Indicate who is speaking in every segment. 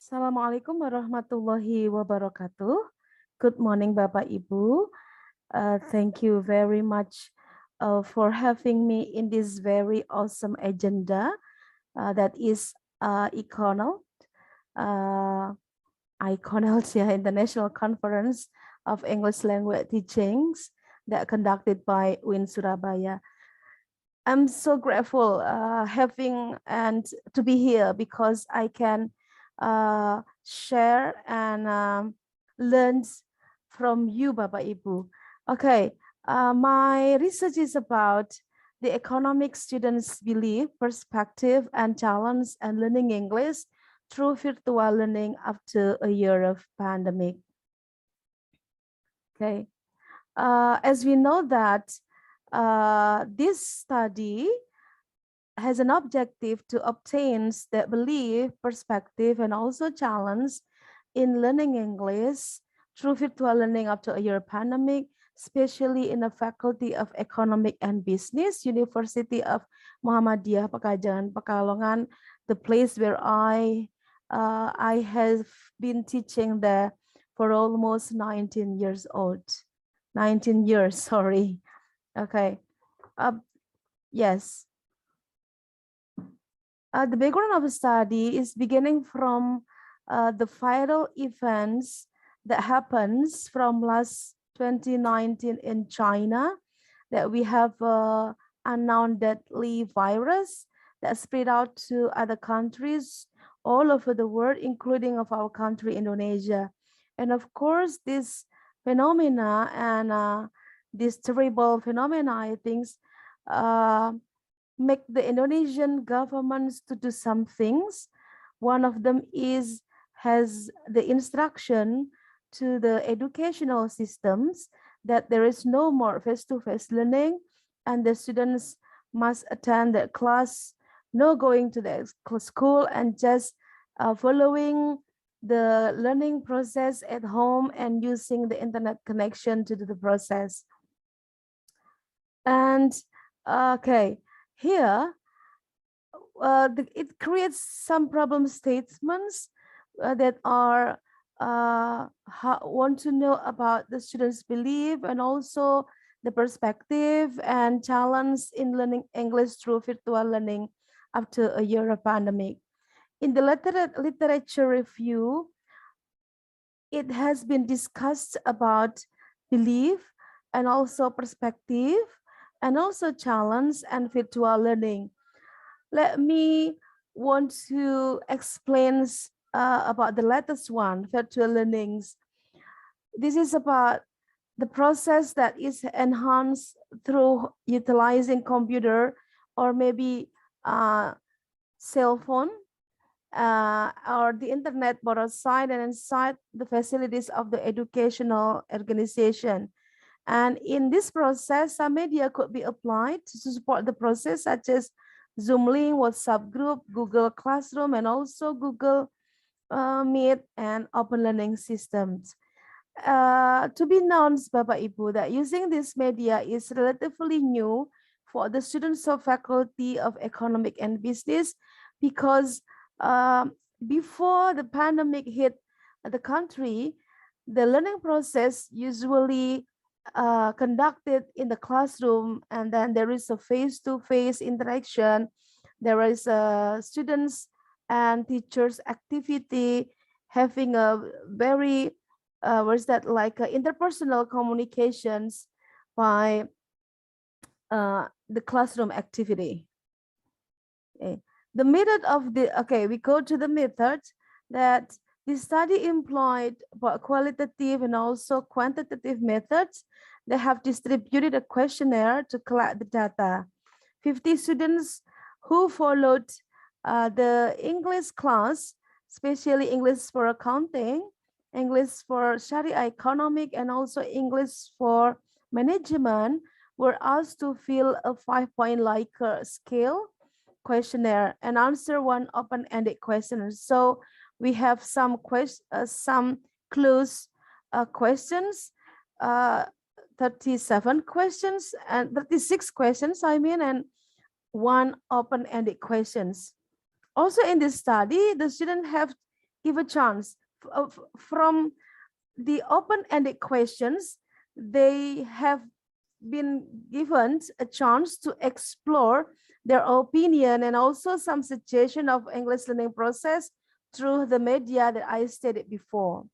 Speaker 1: Assalamualaikum warahmatullahi wabarakatuh. Good morning, Bapak Ibu. Thank you very much for having me in this very awesome agenda that is ICONL, International Conference of English Language Teachings that conducted by UIN Surabaya. I'm so grateful having and to be here because I can share and learn from you, Bapak Ibu. Okay, my research is about the economic students' belief, perspective, and challenge and learning English through virtual learning after a year of pandemic. Okay, as we know that this study has an objective to obtain the belief, perspective, and also challenge in learning English through virtual learning after a year pandemic, especially in the Faculty of Economic and Business, University of Muhammadiyah Pekajangan Pekalongan, the place where I have been teaching there for almost 19 years old. 19 years, sorry. Okay. Yes. The background of the study is beginning from the viral events that happens from last 2019 in China, that we have unknown deadly virus that spread out to other countries all over the world, including of our country, Indonesia. And of course, this phenomena and this terrible phenomena, I think, make the Indonesian governments to do some things. One of them has the instruction to the educational systems that there is no more face-to-face learning and the students must attend the class, no going to the school and just following the learning process at home and using the internet connection to do the process. And okay, here it creates some problem statements that are want to know about the students' belief and also the perspective and challenge in learning English through virtual learning after a year of pandemic. In the literature review, it has been discussed about belief and also perspective and also challenge and virtual learning. Let me want to explain about the latest one, virtual learnings. This is about the process that is enhanced through utilizing computer or maybe cell phone or the internet, both outside and inside the facilities of the educational organization. And in this process, some media could be applied to support the process, such as Zoom link, WhatsApp group, Google Classroom, and also Google Meet and open learning systems. To be known, Bapak Ibu, that using this media is relatively new for the students of Faculty of Economic and Business because before the pandemic hit the country, the learning process usually conducted in the classroom, and then there is a face-to-face interaction. There is a students and teachers activity having a very interpersonal communications by the classroom activity. Okay. The method of we go to the method that the study employed qualitative and also quantitative methods. They have distributed a questionnaire to collect the data. 50 students who followed the English class, especially English for accounting, English for Sharia economic, and also English for management, were asked to fill a 5-point Likert scale questionnaire and answer one open-ended question. So we have some closed questions, 37 questions and 36 questions, and one open-ended questions. Also in this study, the students have give a chance. From the open-ended questions, they have been given a chance to explore their opinion and also some suggestion of English learning process through the media that I stated before.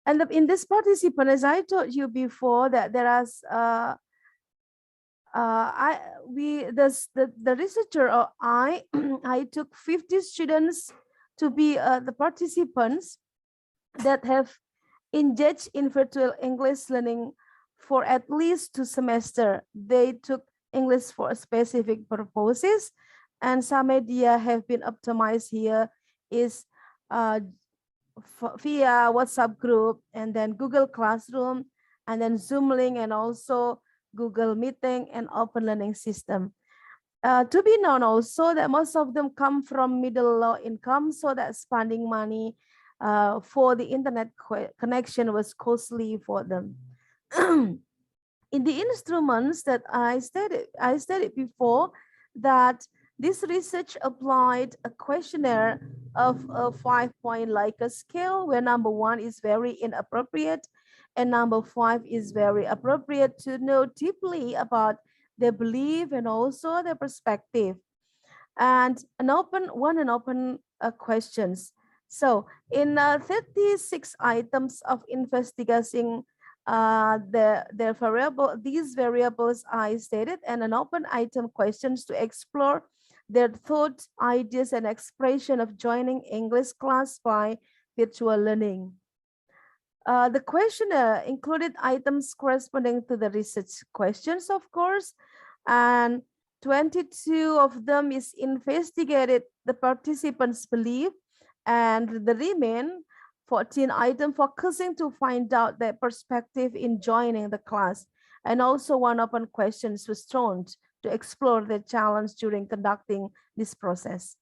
Speaker 1: And in this participant, as I told you before, that there are the researcher or I I took 50 students to be the participants that have engaged in virtual English learning for at least 2 semesters. They took English for specific purposes, and some media have been optimized here is uh, via WhatsApp group, and then Google Classroom, and then Zoom link, and also Google Meeting and Open Learning System. To be known also that most of them come from middle low income, so that spending money for the internet connection was costly for them. In the instruments that I stated before, that this research applied a questionnaire of a 5-point Likert scale, where number 1 is very inappropriate and number 5 is very appropriate, to know deeply about their belief and also their perspective. And an open questions. So in 36 items of investigating these variables I stated, and an open item questions to explore their thoughts, ideas, and expression of joining English class by virtual learning. The questionnaire included items corresponding to the research questions, of course, and 22 of them is investigated the participants' belief, and the remaining 14 items focusing to find out their perspective in joining the class. And also one open questions was thrown to explore the challenge during conducting this process.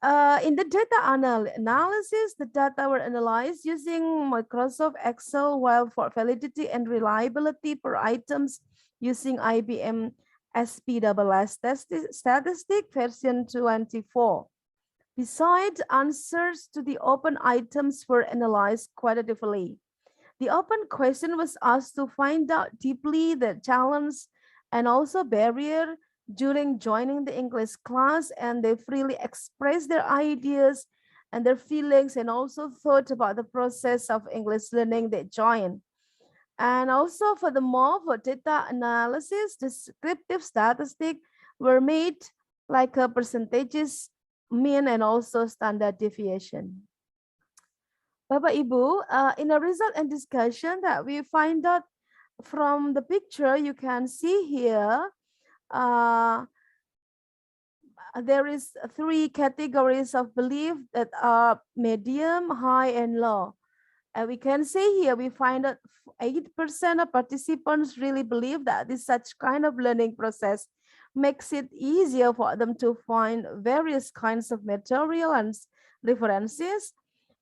Speaker 1: In the data analysis, the data were analyzed using Microsoft Excel, while for validity and reliability per items using IBM SPSS statistic version 24. Besides, answers to the open items were analyzed qualitatively. The open question was asked to find out deeply the challenge and also barrier during joining the English class, and they freely expressed their ideas and their feelings and also thought about the process of English learning they joined. And also furthermore, for data analysis, descriptive statistics were made like a percentages, mean, and also standard deviation. Bapak Ibu, in a result and discussion that we find out from the picture, you can see here, there is 3 categories of belief that are medium, high, and low. And we can see here, we find that 8% of participants really believe that this such kind of learning process makes it easier for them to find various kinds of material and references,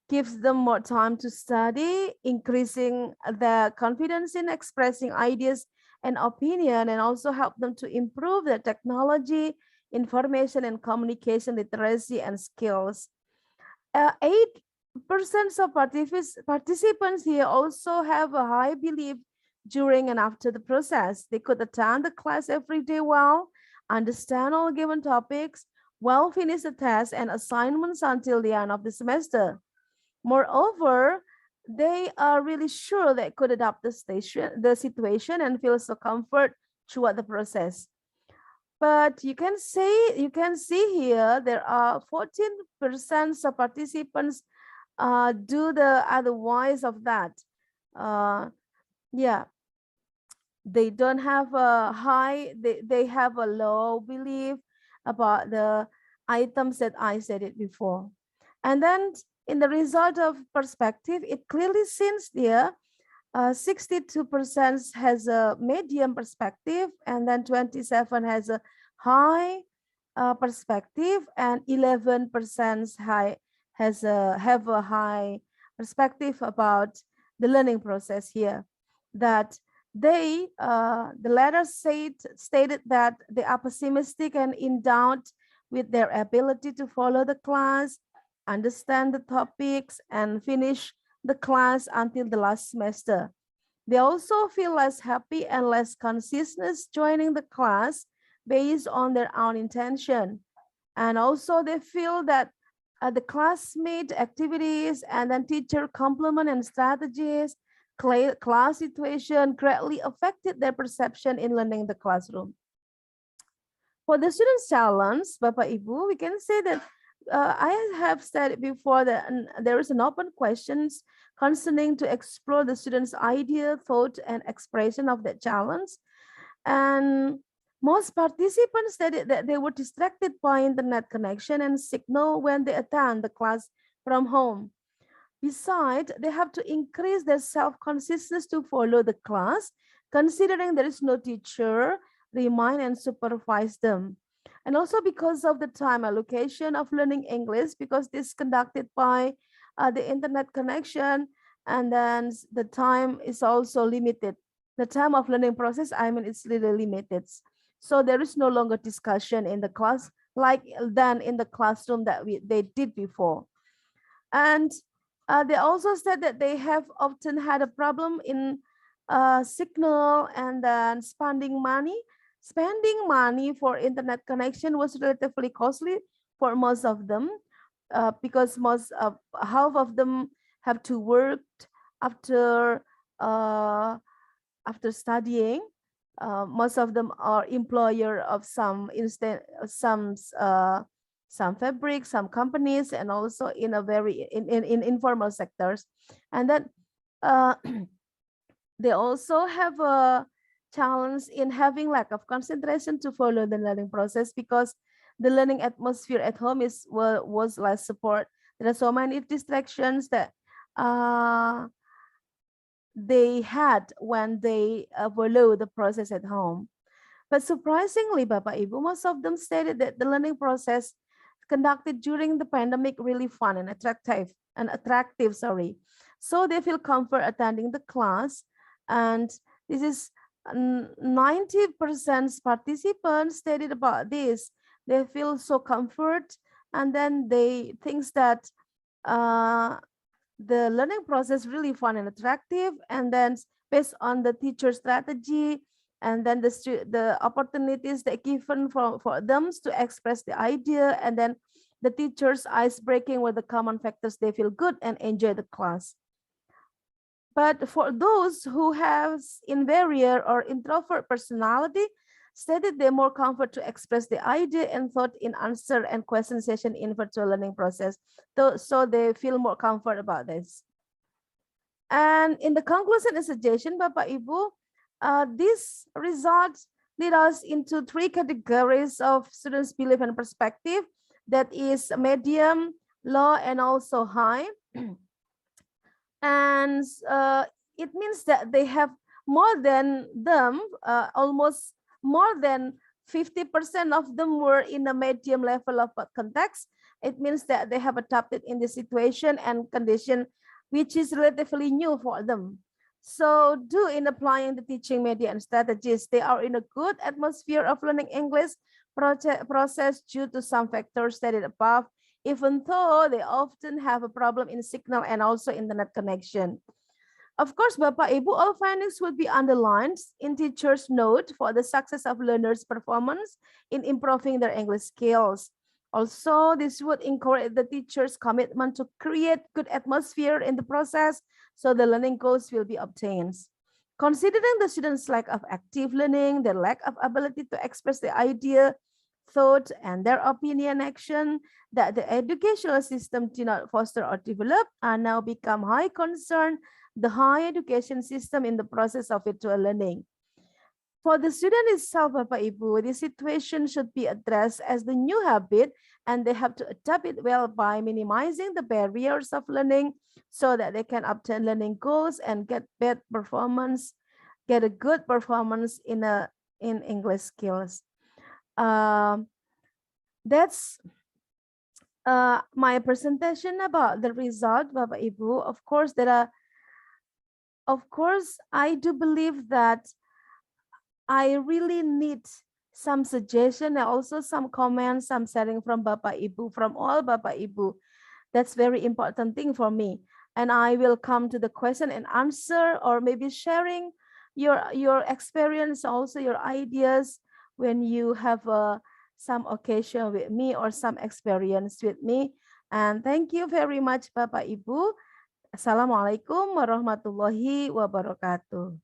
Speaker 1: gives them more time to study, increasing their confidence in expressing ideas and opinion, and also help them to improve their technology, information, and communication literacy and skills. 8% of participants here also have a high belief during and after the process. They could attend the class every day well, understand all given topics, well finish the tests and assignments until the end of the semester. Moreover, they are really sure they could adapt the situation and feel so comfort throughout the process. But you can see here there are 14% of participants do the otherwise of that. Yeah, they don't have a high, they have a low belief about the items that I said it before. And then in the result of perspective, it clearly seems there 62% has a medium perspective, and then 27 has a high perspective, and 11% have a high perspective about the learning process here. That they, the letter stated that they are pessimistic and in doubt with their ability to follow the class, understand the topics, and finish the class until the last semester. They also feel less happy and less consciousness joining the class based on their own intention. And also they feel that the classmate activities and then teacher complement and strategies, class situation greatly affected their perception in learning the classroom. For the students challenge, Bapak Ibu, we can say that I have said before that there is an open questions concerning to explore the students' idea, thought, and expression of that challenge. And most participants stated that they were distracted by internet connection and signal when they attend the class from home. Besides, they have to increase their self-consciousness to follow the class, considering there is no teacher, remind and supervise them. And also because of the time allocation of learning English, because this is conducted by the internet connection, and then the time is also limited. The time of learning process, I mean, it's really limited. So there is no longer discussion in the class like than in the classroom that they did before. And they also said that they have often had a problem in signal and then spending money. Spending money for internet connection was relatively costly for most of them because most of half of them have to work after uh, after studying. Most of them are employer of some fabric, some companies, and also in a very in informal sectors. And then uh, they also have a challenge in having lack of concentration to follow the learning process because the learning atmosphere at home was less support. There are so many distractions that they had when they follow the process at home. But surprisingly, Bapak Ibu, most of them stated that the learning process conducted during the pandemic really fun and attractive, sorry. So they feel comfort attending the class, and this is 90% participants stated about this. They feel so comfort, and then they think that uh, the learning process really fun and attractive, and then based on the teacher strategy, and then the opportunities that given for them to express the idea, and then the teacher's ice breaking were the common factors they feel good and enjoy the class. But for those who have inferior or introvert personality, stated they more comfort to express the idea and thought in answer and question session in virtual learning process. So they feel more comfort about this. And in the conclusion and suggestion, Bapak Ibu, these results lead us into three categories of students' belief and perspective. That is medium, low, and also high. And it means that they have more than them, almost more than 50% of them were in a medium level of context. It means that they have adapted in the situation and condition which is relatively new for them. So in applying the teaching media and strategies, they are in a good atmosphere of learning English process due to some factors stated above, even though they often have a problem in signal and also internet connection. Of course, Bapak Ibu, all findings would be underlined in teacher's note for the success of learners' performance in improving their English skills. Also, this would encourage the teacher's commitment to create good atmosphere in the process so the learning goals will be obtained. Considering the students' lack of active learning, their lack of ability to express the idea, thought, and their opinion action that the educational system did not foster or develop are now become high concern the higher education system in the process of virtual learning. For the student itself, Bapak Ibu, this situation should be addressed as the new habit, and they have to adapt it well by minimizing the barriers of learning so that they can obtain learning goals and get a good performance in English skills. That's my presentation about the result, Bapak Ibu. Of course, I do believe that I really need some suggestion and also some comments, some sharing from Bapak Ibu, from all Bapak Ibu. That's very important thing for me. And I will come to the question and answer, or maybe sharing your experience, also your ideas when you have some occasion with me or some experience with me. And thank you very much, Bapak Ibu. Assalamualaikum warahmatullahi wabarakatuh.